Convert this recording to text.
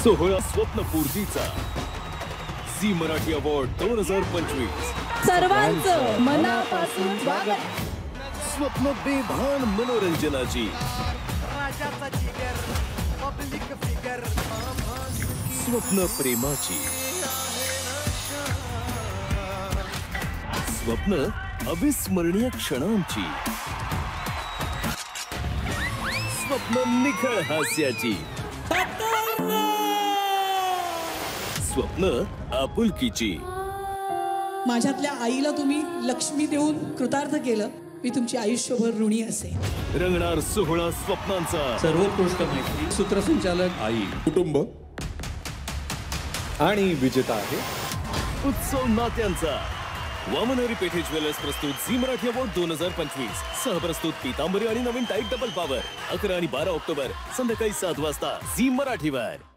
सोहळा स्वप्नपूर्तीचा Zee Marathi award 2025 सर्वांचं मनापासून स्वागत। स्वप्न बेभान मनोरंजनाची स्वप्न प्रेमाची स्वप्न अविस्मरणीय क्षणांची स्वप्न निखळ हास्याची स्वप्न आपुलकीची। माझ्यातल्या आईला तुम्ही लक्ष्मी देऊन कृतार्थ केलं, मी तुमची आयुष्यभर ऋणी असेन। रंगणार सोहळा स्वप्नांचा सर्वोत्कृष्ट मैत्री, सूत्रसंचालक आई, कुटुंब आणि विजेता आहे उत्सव नात्यांचा। वामनहरी पेठे ज्वेलर्स प्रस्तुत झी मराठी अवॉर्ड 2025 सहप्रस्तुत पीतांबरी आणि नवीन टाईट डबल पॉवर 11 आणि 12 ऑक्टोबर संध्याकाळी 7 वाजता झी मराठीवर।